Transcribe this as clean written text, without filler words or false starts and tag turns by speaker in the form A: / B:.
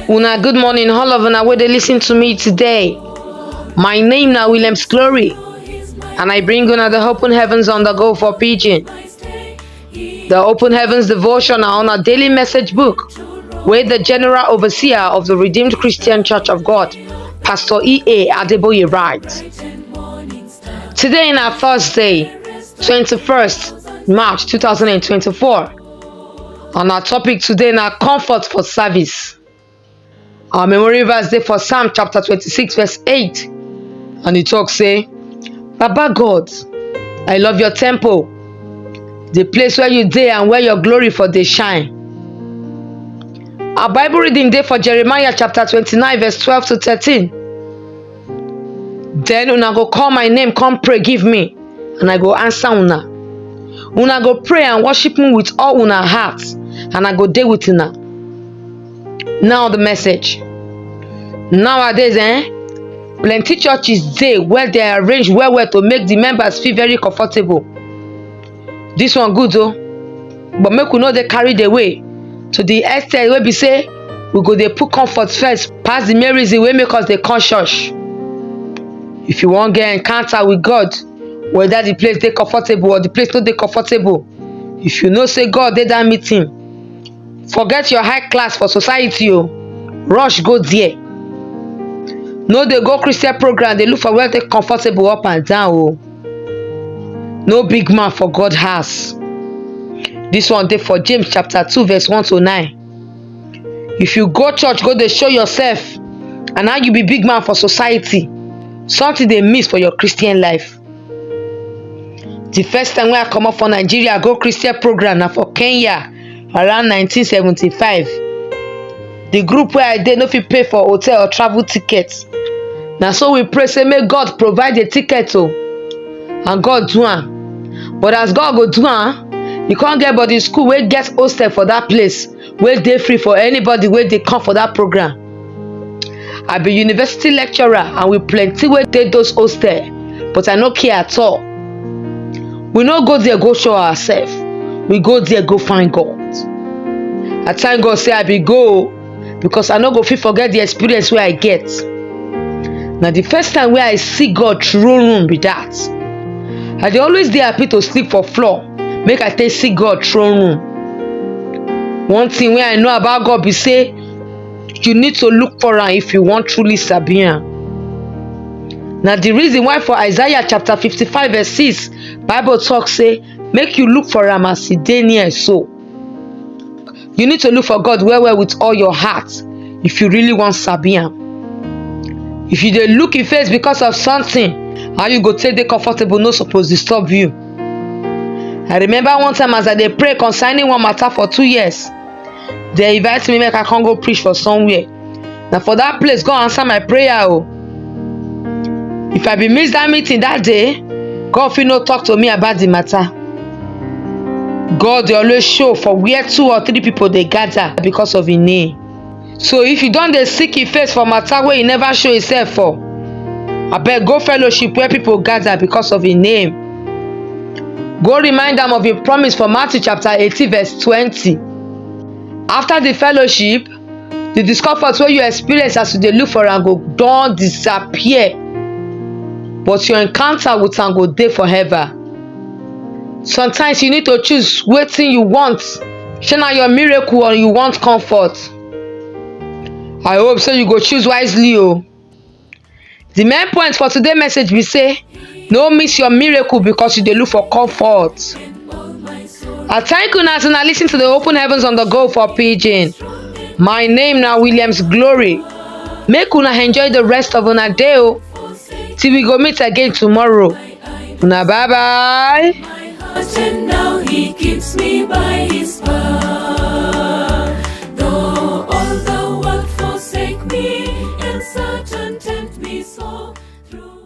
A: Una good morning, all of una wey dey listen to me today. My name na Williams Glory, and I bring una the Open Heavens on the go for Pidgin. The Open Heavens Devotional on a daily message book, where the General Overseer of the Redeemed Christian Church of God, Pastor E.A. Adeboye writes. Today in our Thursday, 21st March 2024. On our topic today na comfort for service. Our memory verse dey for Psalm chapter 26 verse 8, and it talks say, Baba God, I love your temple, the place where you dey and where your glory for dey shine. Our Bible reading dey for Jeremiah chapter 29 verse 12 to 13. Then una go call my name, come pray give me, and I go answer una. Una go pray and worship me with all una heart, and I go dey with una. Now the message. Nowadays, plenty churches dey where they arrange well to make the members feel very comfortable. This one good oh, but make we no dey carried away to the extent wey be say we go dey put comfort first pass the main reason wey make us dey come church. If you wan get encounter with God, whether the place dey comfortable or the place no dey comfortable, if you know say God dey that meeting, forget your high class for society oh, rush go there. No dey go Christian program dey look for where dey comfortable up and down oh. No big man for God house. This one dey for James chapter 2 verse 1 to 9. If you go church go dey show yourself, and now you be big man for society, something dey miss for your Christian life. The first time wey I comot for Nigeria go Christian program na for Kenya around 1975. The group wey I dey no fit pay for hotel or travel ticket. Na so we pray say make God provide the ticket oh, and God do am. But as God go do am, you can't get body school wey get hostel for that place, wey dey free for anybody wey dey come for that program. I be university lecturer and we plenty wey dey those hostel, but I no care at all. We no go there go show ourselves, we go there go find God. I thank God say I be go, because I no go fit forget the experience wey I get. Na the first time wey I see God throne room be that. I dey always dey happy to sleep for floor make I take see God throne room. One thing wey I know about God be say you need to look for am if you wan truly sabi am. Na the reason why for Isaiah chapter 55 verse 6 Bible talk say make you look for am as e dey near so. You need to look for God well with all your heart if you really wan sabi am. If you dey look him face because of something, how you go take dey comfortable no suppose disturb you. I remember one time as I dey pray concerning one matter for 2 years, they invite me make I come go preach for somewhere. Na for that place God answer my prayer oh. If I be miss that meeting that day, God fit no talk to me about the matter. God dey always show for where 2 or 3 people dey gather because of him name. So if you don dey seek him face for matter wey he never show himself for, abeg go fellowship where people gather because of him name. Go remind am of him promise for Matthew chapter 18 verse 20. After the fellowship, the discomfort wey you experience as you dey look for am go don disappear, but your encounter with am go dey forever. Sometimes you need to choose wetin you want, shey na your miracle or you want comfort. I hope say you go choose wisely oh. The main point for today's message be say no miss your miracle because you dey look for comfort. I thank una as una lis ten to the Open Heavens on the go for Pidgin. My name na Williams Glory. Make una enjoy the rest of una day oh, till we go meet again tomorrow. Una bye bye.
B: And now he keeps me by his power. Though all the world forsake me, and Satan tempt me so through.